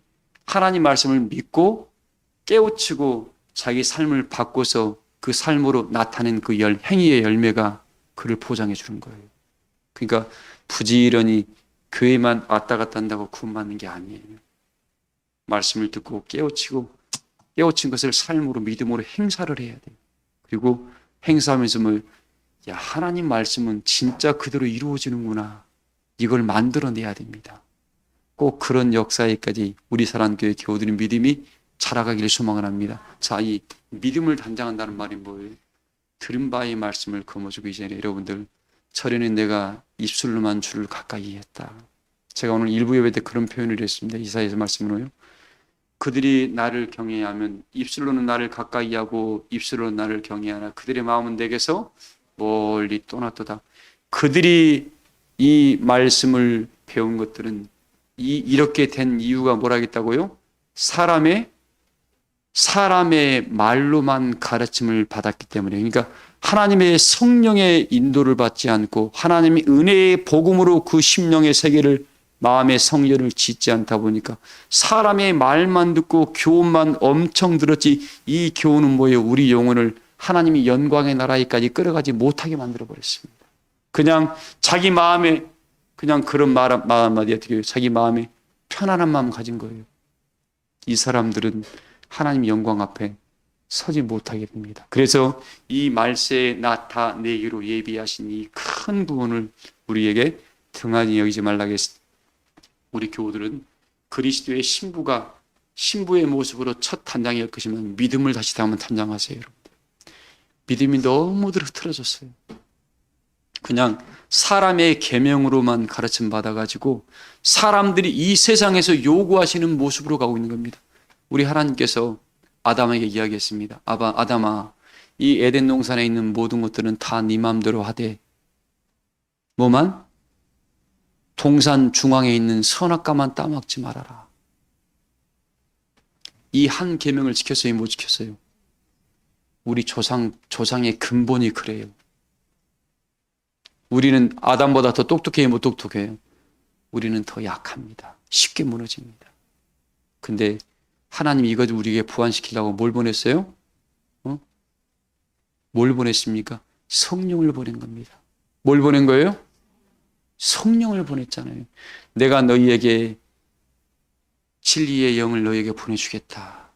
하나님 말씀을 믿고 깨우치고 자기 삶을 바꿔서 그 삶으로 나타낸 그 행위의 열매가 그를 포장해 주는 거예요. 그러니까 부지런히 교회만 왔다 갔다 한다고 구원받는 게 아니에요. 말씀을 듣고 깨우친 것을 삶으로 믿음으로 행사를 해야 돼요. 그리고 행사하면서 야, 하나님 말씀은 진짜 그대로 이루어지는구나. 이걸 만들어내야 됩니다. 꼭 그런 역사에까지 우리 사랑교회 교우들의 믿음이 자라가기를 소망을 합니다. 자, 이 믿음을 단장한다는 말이 뭐예요? 들은 바의 말씀을 거머쥐고 이전에 여러분들, 철에는 내가 입술로만 주를 가까이 했다. 제가 오늘 일부 예배 때 그런 표현을 했습니다. 이사야서 말씀으로요. 그들이 나를 경외하면 입술로는 나를 가까이 하고 입술로는 나를 경외하나 그들의 마음은 내게서 멀리 떠났도다. 그들이 이 말씀을 배운 것들은 이렇게 된 이유가 뭐라겠다고요? 사람의 말로만 가르침을 받았기 때문에, 그러니까 하나님의 성령의 인도를 받지 않고 하나님의 은혜의 복음으로 그 심령의 세계를 마음의 성전을 짓지 않다 보니까 사람의 말만 듣고 교훈만 엄청 들었지 이 교훈은 뭐예요? 우리 영혼을 하나님이 영광의 나라에까지 끌어가지 못하게 만들어 버렸습니다. 그냥 자기 마음에 그냥 그런 말 한마디 어떻게 해요? 자기 마음에 편안한 마음 가진 거예요. 이 사람들은 하나님 영광 앞에 서지 못하게 됩니다. 그래서 이 말세에 나타내기로 예비하신 이 큰 구원을 우리에게 등한히 여기지 말라 했습니다. 우리 교우들은 그리스도의 신부의 모습으로 첫 단장일 것이면 믿음을 다시 한번 단장하세요. 여러분들. 믿음이 너무 흐트러졌어요. 그냥 사람의 계명으로만 가르침 받아가지고 사람들이 이 세상에서 요구하시는 모습으로 가고 있는 겁니다. 우리 하나님께서 아담에게 이야기했습니다. 아담아, 이 에덴 동산에 있는 모든 것들은 다 네 마음대로 하되 뭐만? 동산 중앙에 있는 선악과만 따먹지 말아라. 이 한 계명을 지켰어요? 못 지켰어요? 우리 조상의 근본이 그래요. 우리는 아담보다 더 똑똑해요? 못 똑똑해요? 우리는 더 약합니다. 쉽게 무너집니다. 근데 하나님이 이것 우리에게 보완시키려고 뭘 보냈어요? 뭘 보냈습니까? 성령을 보낸 겁니다. 뭘 보낸 거예요? 성령을 보냈잖아요. 내가 너희에게 진리의 영을 너희에게 보내주겠다.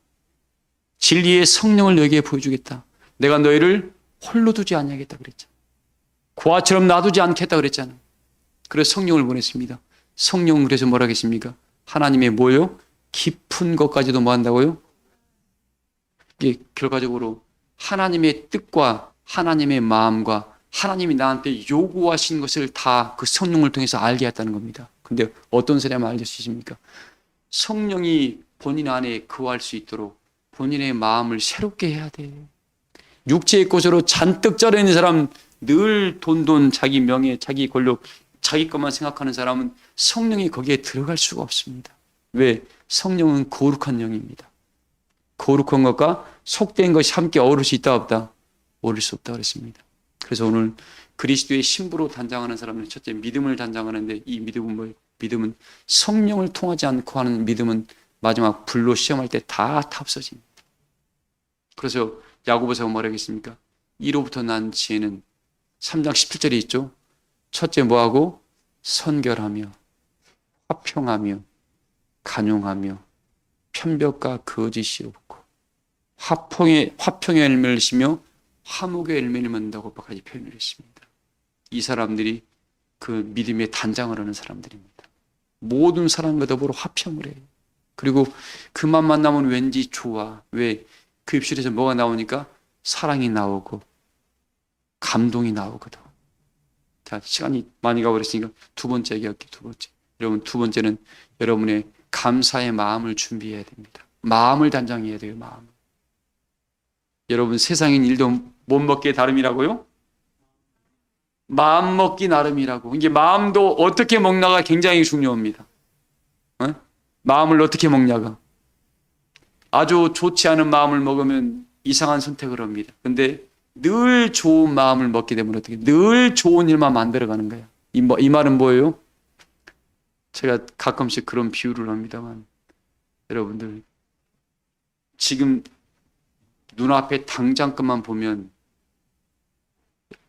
진리의 성령을 너희에게 보여주겠다. 내가 너희를 홀로 두지 않겠다 그랬잖아요. 고아처럼 놔두지 않겠다 그랬잖아요. 그래서 성령을 보냈습니다. 성령은 그래서 뭐라 하겠습니까? 하나님의 뭐요? 깊은 것까지도 뭐 한다고요? 이게 결과적으로 하나님의 뜻과 하나님의 마음과 하나님이 나한테 요구하신 것을 다 그 성령을 통해서 알게 했다는 겁니다. 근데 어떤 사람은 알 수 있습니까? 성령이 본인 안에 거할 수 있도록 본인의 마음을 새롭게 해야 돼. 육체의 것으로 잔뜩 짜려 있는 사람, 늘 돈, 자기 명예, 자기 권력, 자기 것만 생각하는 사람은 성령이 거기에 들어갈 수가 없습니다. 왜? 성령은 거룩한 영입니다. 거룩한 것과 속된 것이 함께 어우를 수 있다 없다? 어우를 수 없다 그랬습니다. 그래서 오늘 그리스도의 신부로 단장하는 사람은 첫째 믿음을 단장하는데, 이 믿음은 뭐예요? 믿음은 성령을 통하지 않고 하는 믿음은 마지막 불로 시험할 때 다 없어집니다. 그래서 야고보서가 뭐라고 했습니까? 이로부터 난 지혜는 3장 17절에 있죠. 첫째 뭐하고? 선결하며 화평하며 간용하며 편벽과 거짓이 없고 화평의 열매를 시며 화목의 열매를 맺는다고까지 표현을 했습니다. 이 사람들이 그 믿음의 단장을 하는 사람들입니다. 모든 사람과 더불어 화평을 해요. 그리고 그만 만나면 왠지 좋아. 왜? 그 입술에서 뭐가 나오니까 사랑이 나오고 감동이 나오거든. 자, 시간이 많이 가버렸으니까 두 번째 얘기할게요. 두 번째. 여러분, 두 번째는 여러분의 감사의 마음을 준비해야 됩니다. 마음을 단장해야 돼요. 마음. 여러분, 세상인 일도 못 먹기에 다름이라고요? 마음 먹기 나름이라고. 이게 마음도 어떻게 먹나가 굉장히 중요합니다. 마음을 어떻게 먹냐가. 아주 좋지 않은 마음을 먹으면 이상한 선택을 합니다. 근데 늘 좋은 마음을 먹게 되면 어떻게? 늘 좋은 일만 만들어가는 거예요. 이 말은 뭐예요? 제가 가끔씩 그런 비유를 합니다만, 여러분들 지금 눈앞에 당장 것만 보면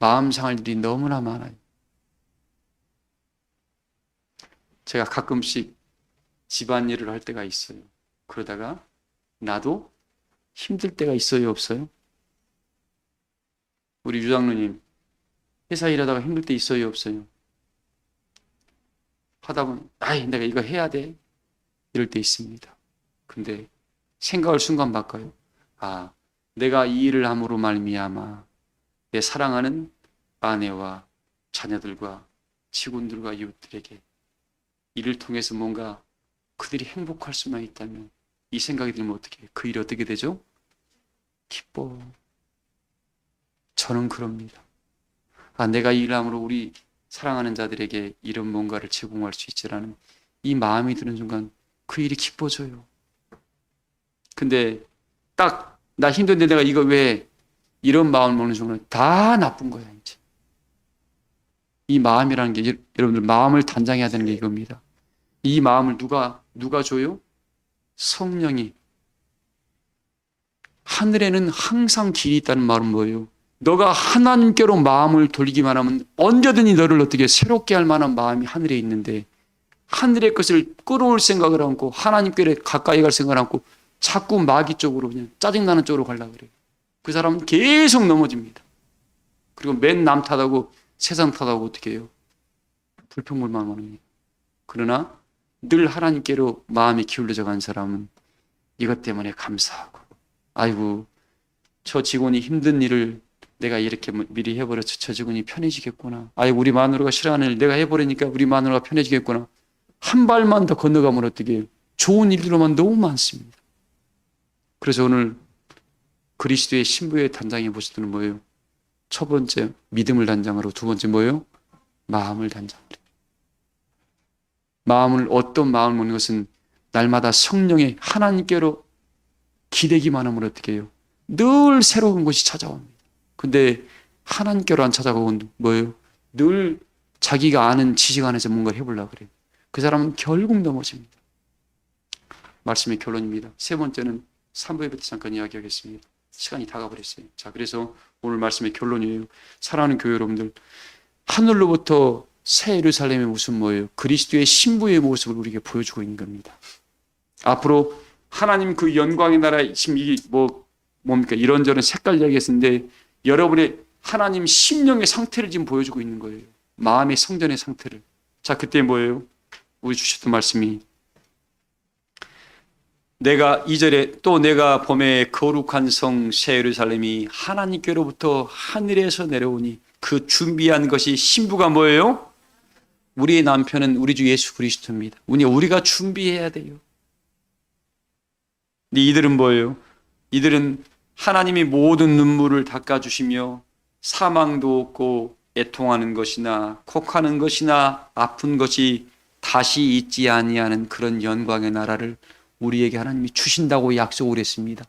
마음 상할 일이 너무나 많아요. 제가 가끔씩 집안일을 할 때가 있어요. 그러다가 나도 힘들 때가 있어요, 없어요? 우리 유장로님 회사 일하다가 힘들 때 있어요, 없어요? 하다 보면 아이 내가 이거 해야 돼 이럴 때 있습니다. 근데 생각을 순간 바꿔요. 아, 내가 이 일을 함으로 말미암아 내 사랑하는 아내와 자녀들과 직원들과 이웃들에게 이를 통해서 뭔가 그들이 행복할 수만 있다면 이 생각이 들면 어떻게 해요? 그 일이 어떻게 되죠? 기뻐. 저는 그럽니다. 아, 내가 이 일을 함으로 우리 사랑하는 자들에게 이런 뭔가를 제공할 수 있지라는 이 마음이 드는 순간 그 일이 기뻐져요. 근데 딱 나 힘든데 내가 이거 왜 이런 마음을 먹는 순간 다 나쁜 거야 이제. 이 마음이라는 게 여러분들 마음을 단장해야 되는 게 이겁니다. 이 마음을 누가 줘요? 성령이. 하늘에는 항상 길이 있다는 말은 뭐예요? 너가 하나님께로 마음을 돌리기만 하면 언제든지 너를 어떻게 새롭게 할 만한 마음이 하늘에 있는데 하늘의 것을 끌어올 생각을 않고 하나님께 가까이 갈 생각을 않고 자꾸 마귀 쪽으로 그냥 짜증나는 쪽으로 가려고 그래요. 그 사람은 계속 넘어집니다. 그리고 맨 남 탓하고 세상 탓하고 어떻게 해요? 불평불만합니다. 그러나 늘 하나님께로 마음이 기울어져 간 사람은 이것 때문에 감사하고 아이고 저 직원이 힘든 일을 내가 이렇게 미리 해버려서 저 직원이 편해지겠구나. 아이고 우리 마누라가 싫어하는 일 내가 해버리니까 우리 마누라가 편해지겠구나. 한 발만 더 건너가면 어떻게 해요? 좋은 일들로만 너무 많습니다. 그래서 오늘 그리스도의 신부의 단장의 모습들은 뭐예요? 첫 번째 믿음을 단장으로, 두 번째 뭐예요? 마음을 단장으로. 마음을 어떤 마음을 먹는 것은 날마다 성령의 하나님께로 기대기만 하면 어떻게 해요? 늘 새로운 것이 찾아옵니다. 근데 하나님께로 안 찾아가고 뭐예요? 늘 자기가 아는 지식 안에서 뭔가를 해보려고 그래요. 그 사람은 결국 넘어집니다. 말씀의 결론입니다. 세 번째는 3부에부터 잠깐 이야기하겠습니다. 시간이 다 가버렸어요. 자, 그래서 오늘 말씀의 결론이에요. 사랑하는 교회 여러분들, 하늘로부터 새 예루살렘의 모습 뭐예요? 그리스도의 신부의 모습을 우리에게 보여주고 있는 겁니다. 앞으로 하나님 그 영광의 나라에 지금 이게 뭡니까? 이런저런 색깔 이야기했는데 여러분의 하나님 심령의 상태를 지금 보여주고 있는 거예요. 마음의 성전의 상태를. 자, 그때 뭐예요? 우리 주셨던 말씀이 내가 2절에 또 내가 봄에 거룩한 성 새 예루살렘이 하나님께로부터 하늘에서 내려오니 그 준비한 것이 신부가 뭐예요? 우리의 남편은 우리 주 예수 그리스도입니다. 우리가 준비해야 돼요. 근데 이들은 뭐예요? 이들은 하나님이 모든 눈물을 닦아주시며 사망도 없고 애통하는 것이나 곡하는 것이나 아픈 것이 다시 있지 아니하는 그런 영광의 나라를 우리에게 하나님이 주신다고 약속을 했습니다.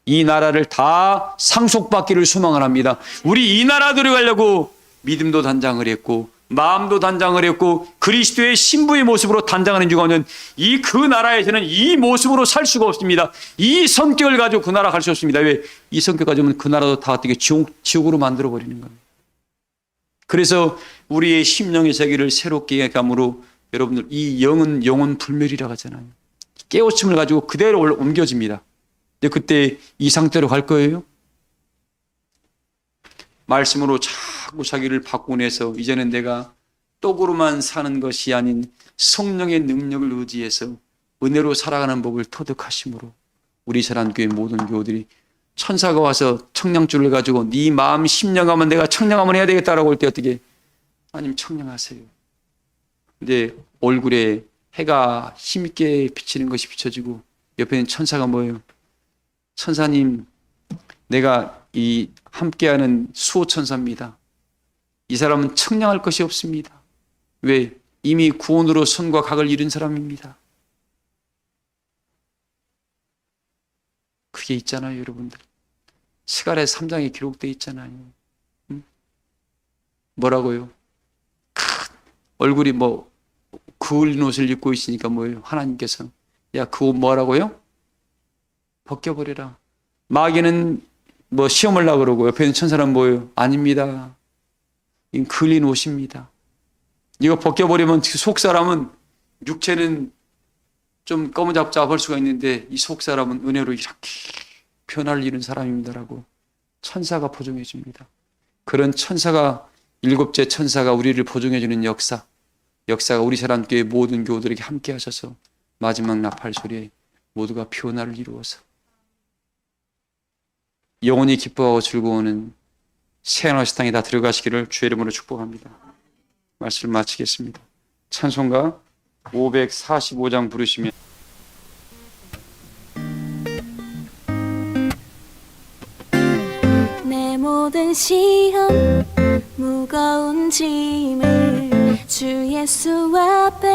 이 나라를 다 상속받기를 소망을 합니다. 우리 이 나라 들어가려고 믿음도 단장을 했고 마음도 단장을 했고 그리스도의 신부의 모습으로 단장하는 중간은 그 나라에서는 이 모습으로 살 수가 없습니다. 이 성격을 가지고 그 나라 갈 수 없습니다. 왜? 이 성격 가지면 그 나라도 다 어떻게 지옥으로 만들어버리는 겁니다. 그래서 우리의 심령의 세계를 새롭게 감으로 여러분들 이 영은 영혼 불멸이라고 하잖아요. 깨우침을 가지고 그대로 옮겨집니다. 근데 그때 이 상태로 갈 거예요? 말씀으로 자꾸 자기를 바꾸내서 이제는 내가 떡으로만 사는 것이 아닌 성령의 능력을 의지해서 은혜로 살아가는 법을 터득하심으로 우리 사랑교회 모든 교우들이 천사가 와서 청량줄을 가지고 네 마음 심령하면 내가 청량하면 해야 되겠다라고 할 때 어떻게 하나님 청량하세요. 근데 얼굴에 해가 힘있게 비치는 것이 비춰지고 옆에 있는 천사가 뭐예요? 천사님, 내가 이 함께하는 수호천사입니다. 이 사람은 청량할 것이 없습니다. 왜? 이미 구원으로 선과 각을 이룬 사람입니다. 그게 있잖아요, 여러분들. 스가랴 3장에 기록되어 있잖아요. 뭐라고요? 얼굴이 그을린 옷을 입고 있으니까 뭐예요? 하나님께서 야, 그 옷 뭐라고요? 벗겨버려라. 마귀는 시험을 하려고 그러고 옆에 있는 천사는 뭐예요? 아닙니다. 이건 그을린 옷입니다. 이거 벗겨버리면 속 사람은 육체는 좀 꺼무잡잡할 수가 있는데 이 속 사람은 은혜로 이렇게 변화를 이룬 사람입니다라고 천사가 보증해 줍니다. 그런 천사가, 일곱째 천사가 우리를 보증해 주는 역사가 우리 사람교회 모든 교우들에게 함께 하셔서 마지막 나팔 소리에 모두가 변화를 이루어서 영원히 기뻐하고 즐거워하는 새하늘 식당에 다 들어가시기를 주의 이름으로 축복합니다. 말씀을 마치겠습니다. 찬송가 545장 부르시면 내 모든 시험 무거운 짐을 주 예수 앞에